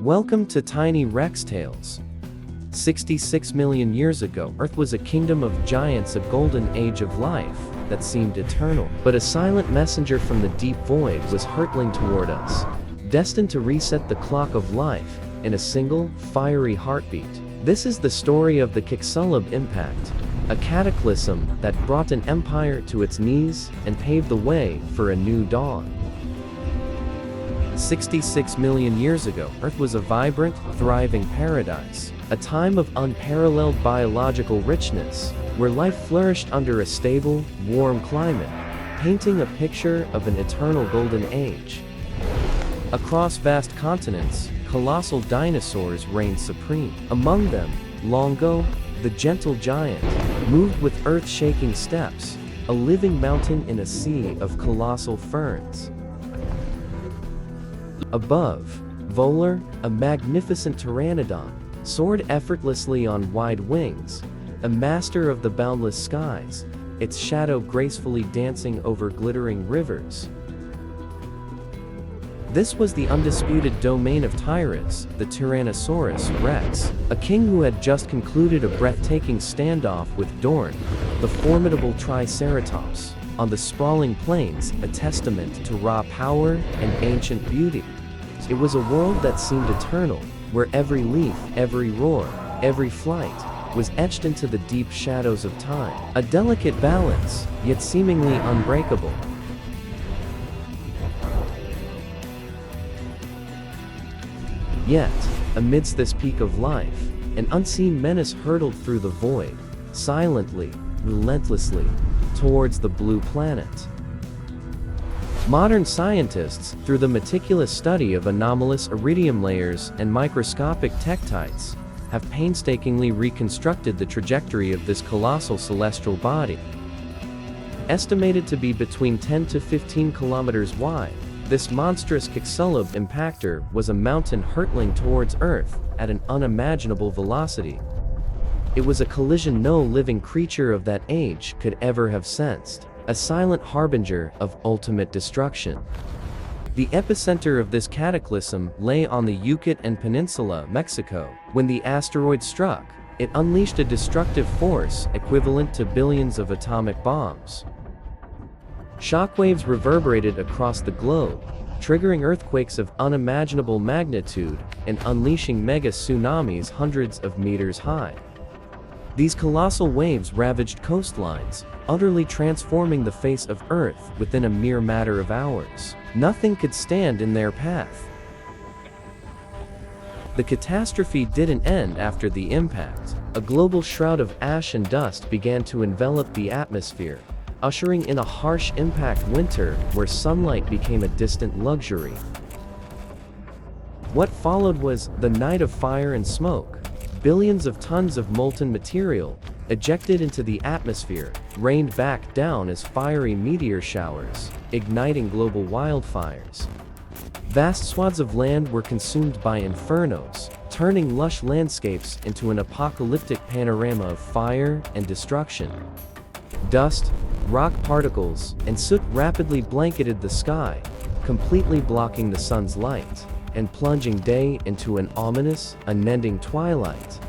Welcome to Tiny Rex Tales. 66 million years ago, Earth was a kingdom of giants, a golden age of life that seemed eternal. But a silent messenger from the deep void was hurtling toward us, destined to reset the clock of life in a single, fiery heartbeat. This is the story of the Chicxulub impact, a cataclysm that brought an empire to its knees and paved the way for a new dawn. 66 million years ago, Earth was a vibrant, thriving paradise, a time of unparalleled biological richness, where life flourished under a stable, warm climate, painting a picture of an eternal golden age. Across vast continents, colossal dinosaurs reigned supreme. Among them, Longo, the gentle giant, moved with earth-shaking steps, a living mountain in a sea of colossal ferns. Above, Volar, a magnificent pteranodon, soared effortlessly on wide wings, a master of the boundless skies, its shadow gracefully dancing over glittering rivers. This was the undisputed domain of Tyranus, the Tyrannosaurus Rex, a king who had just concluded a breathtaking standoff with Dorn, the formidable Triceratops, on the sprawling plains, a testament to raw power and ancient beauty. It was a world that seemed eternal, where every leaf, every roar, every flight was etched into the deep shadows of time, a delicate balance, yet seemingly unbreakable. Yet, amidst this peak of life, an unseen menace hurtled through the void, silently, relentlessly, towards the blue planet. Modern scientists, through the meticulous study of anomalous iridium layers and microscopic tektites, have painstakingly reconstructed the trajectory of this colossal celestial body. Estimated to be between 10 to 15 kilometers wide, this monstrous Chicxulub impactor was a mountain hurtling towards Earth at an unimaginable velocity. It was a collision no living creature of that age could ever have sensed, a silent harbinger of ultimate destruction. The epicenter of this cataclysm lay on the Yucatan Peninsula, Mexico. When the asteroid struck, it unleashed a destructive force equivalent to billions of atomic bombs. Shockwaves reverberated across the globe, triggering earthquakes of unimaginable magnitude and unleashing mega tsunamis hundreds of meters high. These colossal waves ravaged coastlines, utterly transforming the face of Earth within a mere matter of hours. Nothing could stand in their path. The catastrophe didn't end after the impact. A global shroud of ash and dust began to envelop the atmosphere, ushering in a harsh impact winter where sunlight became a distant luxury. What followed was the night of fire and smoke. Billions of tons of molten material, ejected into the atmosphere, rained back down as fiery meteor showers, igniting global wildfires. Vast swaths of land were consumed by infernos, turning lush landscapes into an apocalyptic panorama of fire and destruction. Dust, rock particles, and soot rapidly blanketed the sky, completely blocking the sun's light and plunging day into an ominous, unending twilight.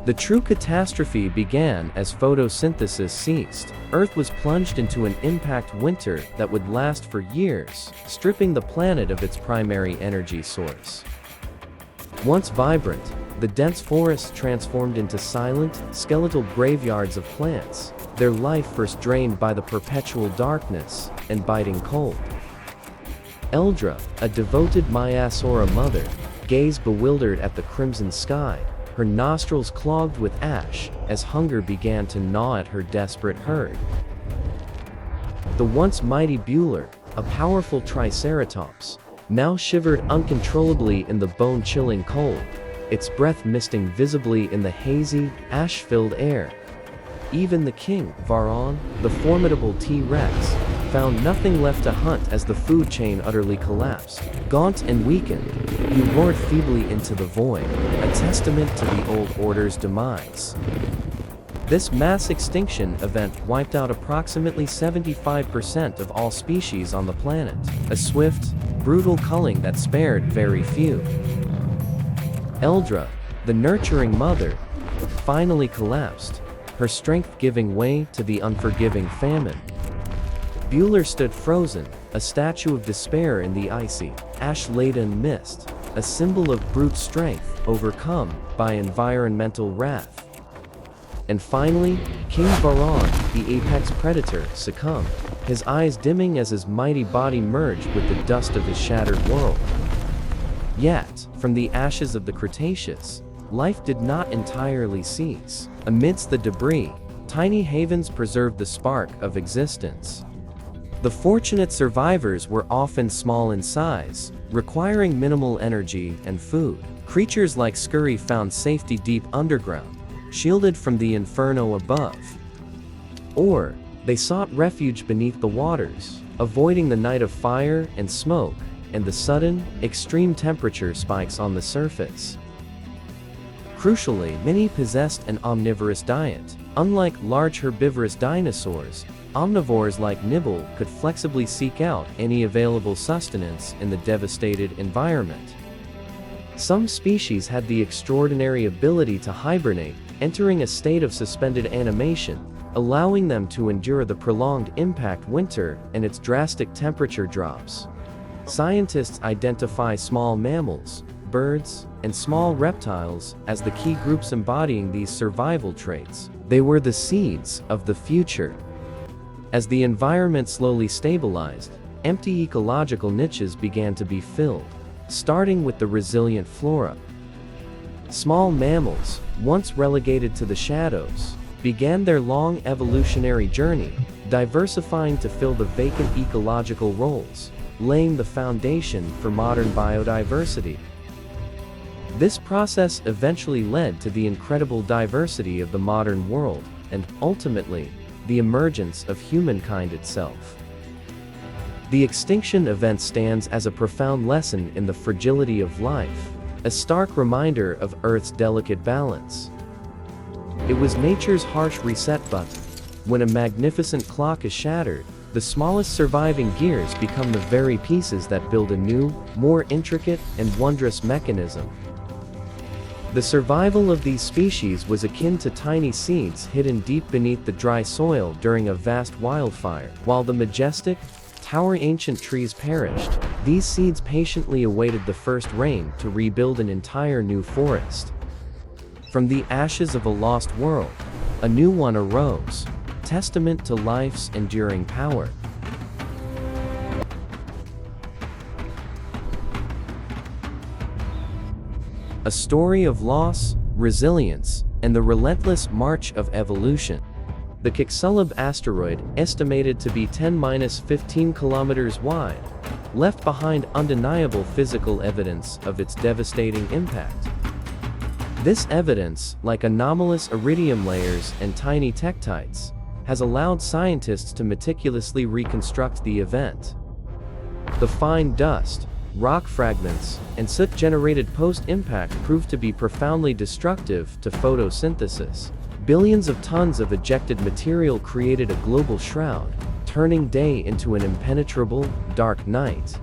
The true catastrophe began as photosynthesis ceased. Earth was plunged into an impact winter that would last for years, stripping the planet of its primary energy source. Once vibrant, the dense forests transformed into silent, skeletal graveyards of plants, their life first drained by the perpetual darkness and biting cold. Eldra, a devoted Maiasaura mother, gazed bewildered at the crimson sky, her nostrils clogged with ash as hunger began to gnaw at her desperate herd. The once mighty Bueller, a powerful Triceratops, now shivered uncontrollably in the bone-chilling cold, its breath misting visibly in the hazy, ash-filled air. Even the king, Varon, the formidable T-Rex, found nothing left to hunt as the food chain utterly collapsed. Gaunt and weakened, he roared feebly into the void, a testament to the old order's demise. This mass extinction event wiped out approximately 75% of all species on the planet, a swift, brutal culling that spared very few. Eldra, the nurturing mother, finally collapsed, her strength giving way to the unforgiving famine. Bueller stood frozen, a statue of despair in the icy, ash-laden mist, a symbol of brute strength overcome by environmental wrath. And finally, King Varan, the apex predator, succumbed, his eyes dimming as his mighty body merged with the dust of his shattered world. Yet, from the ashes of the Cretaceous, life did not entirely cease. Amidst the debris, tiny havens preserved the spark of existence. The fortunate survivors were often small in size, requiring minimal energy and food. Creatures like Scurry found safety deep underground, shielded from the inferno above. Or, they sought refuge beneath the waters, avoiding the night of fire and smoke, and the sudden, extreme temperature spikes on the surface. Crucially, many possessed an omnivorous diet. Unlike large herbivorous dinosaurs, omnivores like Nibble could flexibly seek out any available sustenance in the devastated environment. Some species had the extraordinary ability to hibernate, entering a state of suspended animation, allowing them to endure the prolonged impact winter and its drastic temperature drops. Scientists identify small mammals, birds, and small reptiles as the key groups embodying these survival traits. They were the seeds of the future. As the environment slowly stabilized, empty ecological niches began to be filled, starting with the resilient flora. Small mammals, once relegated to the shadows, began their long evolutionary journey, diversifying to fill the vacant ecological roles, laying the foundation for modern biodiversity. This process eventually led to the incredible diversity of the modern world, and, ultimately, the emergence of humankind itself. The extinction event stands as a profound lesson in the fragility of life, a stark reminder of Earth's delicate balance. It was nature's harsh reset button. When a magnificent clock is shattered, the smallest surviving gears become the very pieces that build a new, more intricate and wondrous mechanism. The survival of these species was akin to tiny seeds hidden deep beneath the dry soil during a vast wildfire. While the majestic, towering ancient trees perished, these seeds patiently awaited the first rain to rebuild an entire new forest. From the ashes of a lost world, a new one arose, testament to life's enduring power. A story of loss, resilience, and the relentless march of evolution. The Chicxulub asteroid, estimated to be 10-15 kilometers wide, left behind undeniable physical evidence of its devastating impact. This evidence, like anomalous iridium layers and tiny tektites, has allowed scientists to meticulously reconstruct the event. The fine dust, rock fragments, and soot generated post-impact proved to be profoundly destructive to photosynthesis. Billions of tons of ejected material created a global shroud, turning day into an impenetrable, dark night.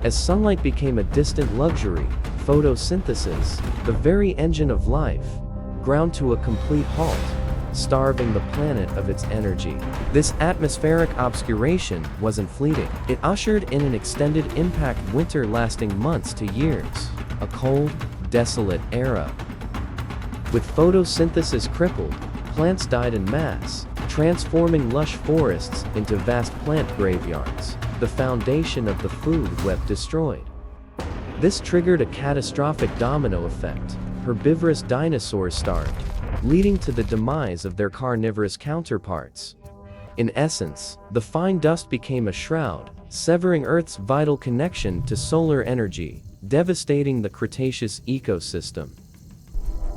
As sunlight became a distant luxury, photosynthesis, the very engine of life, ground to a complete halt, starving the planet of its energy. This atmospheric obscuration wasn't fleeting. It ushered in an extended impact winter lasting months to years, a cold, desolate era. With photosynthesis crippled, plants died en masse, transforming lush forests into vast plant graveyards, the foundation of the food web destroyed. This triggered a catastrophic domino effect. Herbivorous dinosaurs starved, leading to the demise of their carnivorous counterparts. In essence, the fine dust became a shroud, severing Earth's vital connection to solar energy, devastating the Cretaceous ecosystem.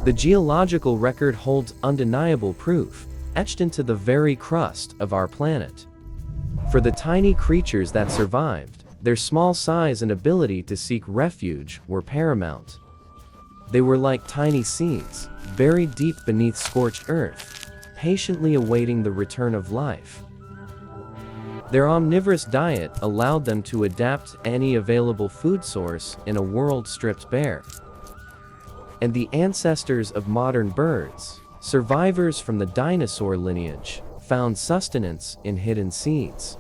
The geological record holds undeniable proof, etched into the very crust of our planet. For the tiny creatures that survived, their small size and ability to seek refuge were paramount. They were like tiny seeds, buried deep beneath scorched earth, patiently awaiting the return of life. Their omnivorous diet allowed them to adapt to any available food source in a world stripped bare. and the ancestors of modern birds, survivors from the dinosaur lineage, found sustenance in hidden seeds.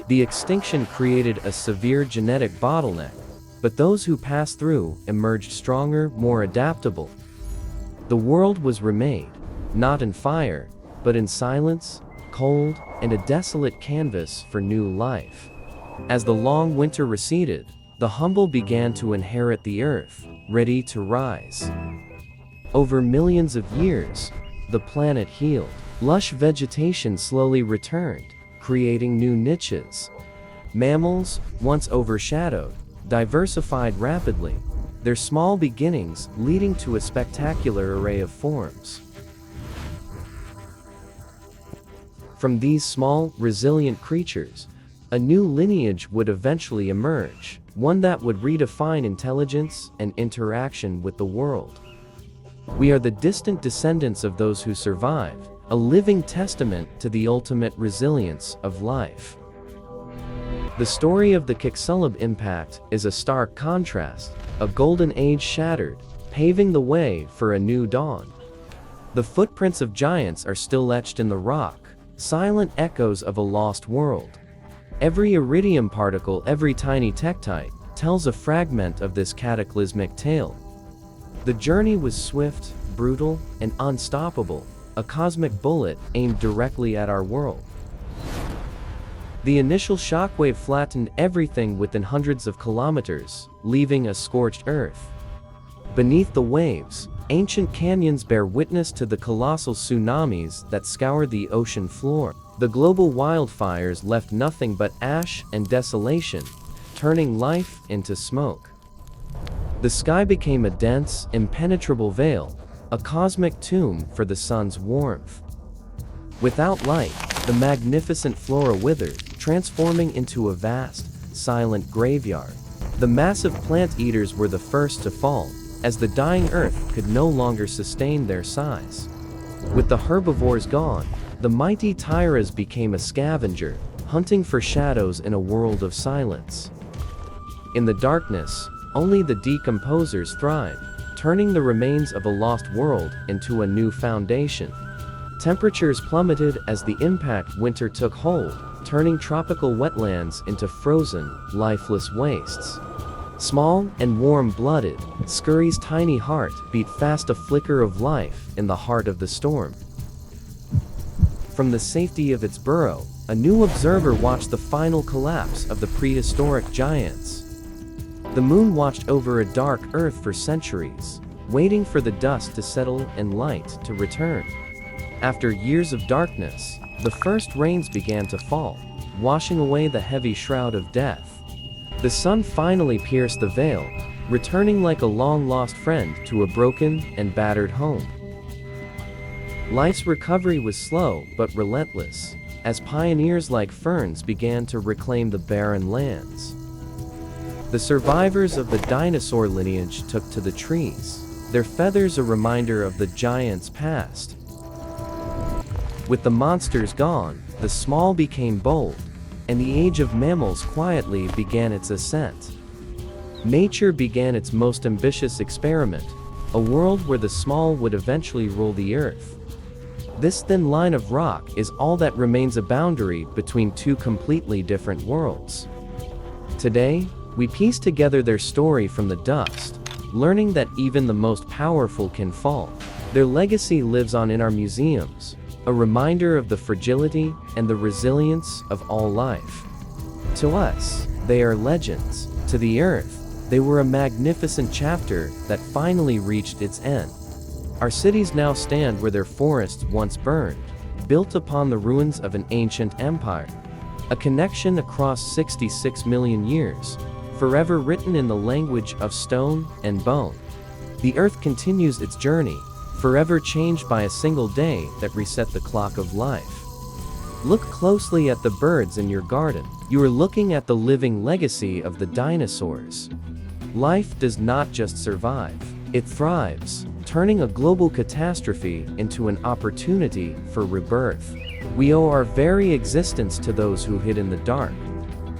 The extinction created a severe genetic bottleneck, but those who passed through emerged stronger, more adaptable. The world was remade, not in fire, but in silence, cold, and a desolate canvas for new life. As the long winter receded, the humble began to inherit the earth, ready to rise. Over millions of years, the planet healed. Lush vegetation slowly returned, creating new niches. Mammals, once overshadowed, diversified rapidly, their small beginnings leading to a spectacular array of forms. From these small, resilient creatures, a new lineage would eventually emerge, one that would redefine intelligence and interaction with the world. We are the distant descendants of those who survived, a living testament to the ultimate resilience of life. The story of the cataclysm impact is a stark contrast, a golden age shattered, paving the way for a new dawn. The footprints of giants are still etched in the rock, silent echoes of a lost world. Every iridium particle, every tiny tektite, tells a fragment of this cataclysmic tale. The journey was swift, brutal, and unstoppable, a cosmic bullet aimed directly at our world. The initial shockwave flattened everything within hundreds of kilometers, leaving a scorched earth. Beneath the waves, ancient canyons bear witness to the colossal tsunamis that scour the ocean floor. The global wildfires left nothing but ash and desolation, turning life into smoke. The sky became a dense, impenetrable veil, a cosmic tomb for the sun's warmth. Without light, the magnificent flora withered, transforming into a vast, silent graveyard. The massive plant eaters were the first to fall, as the dying earth could no longer sustain their size. With the herbivores gone, the mighty tyras became a scavenger, hunting for shadows in a world of silence. In the darkness, only the decomposers thrived, turning the remains of a lost world into a new foundation. Temperatures plummeted as the impact winter took hold, turning tropical wetlands into frozen, lifeless wastes. Small and warm-blooded, Scurry's tiny heart beat fast, a flicker of life in the heart of the storm. From the safety of its burrow, a new observer watched the final collapse of the prehistoric giants. The moon watched over a dark earth for centuries, waiting for the dust to settle and light to return. After years of darkness, the first rains began to fall, washing away the heavy shroud of death. The sun finally pierced the veil, returning like a long-lost friend to a broken and battered home. Life's recovery was slow but relentless, as pioneers like ferns began to reclaim the barren lands. The survivors of the dinosaur lineage took to the trees, their feathers a reminder of the giants' past. With the monsters gone, the small became bold, and the age of mammals quietly began its ascent. Nature began its most ambitious experiment, a world where the small would eventually rule the earth. This thin line of rock is all that remains, a boundary between two completely different worlds. Today, we piece together their story from the dust, learning that even the most powerful can fall. Their legacy lives on in our museums, a reminder of the fragility and the resilience of all life. To us, they are legends. To the earth, they were a magnificent chapter that finally reached its end. Our cities now stand where their forests once burned, built upon the ruins of an ancient empire. A connection across 66 million years, forever written in the language of stone and bone. The earth continues its journey, forever changed by a single day that reset the clock of life. Look closely at the birds in your garden. You are looking at the living legacy of the dinosaurs. Life does not just survive, it thrives, turning a global catastrophe into an opportunity for rebirth. We owe our very existence to those who hid in the dark,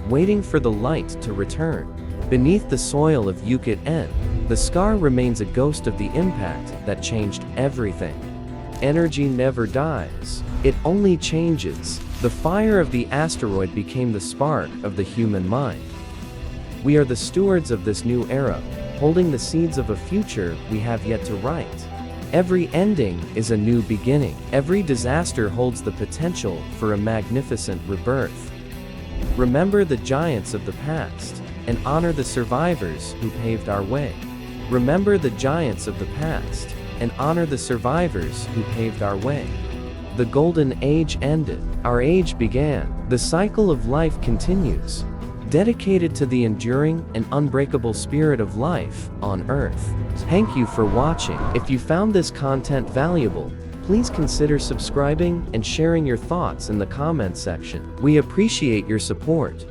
waiting for the light to return. Beneath the soil of Ukit N, The scar remains a ghost of the impact that changed everything. Energy never dies. It only changes. The fire of the asteroid became the spark of the human mind. We are the stewards of this new era, holding the seeds of a future we have yet to write. Every ending is a new beginning. Every disaster holds the potential for a magnificent rebirth. Remember the giants of the past, and honor the survivors who paved our way. Remember the giants of the past, and honor the survivors who paved our way. The golden age ended. Our age began. The cycle of life continues, dedicated to the enduring and unbreakable spirit of life on Earth. Thank you for watching. If you found this content valuable, please consider subscribing and sharing your thoughts in the comments section. We appreciate your support.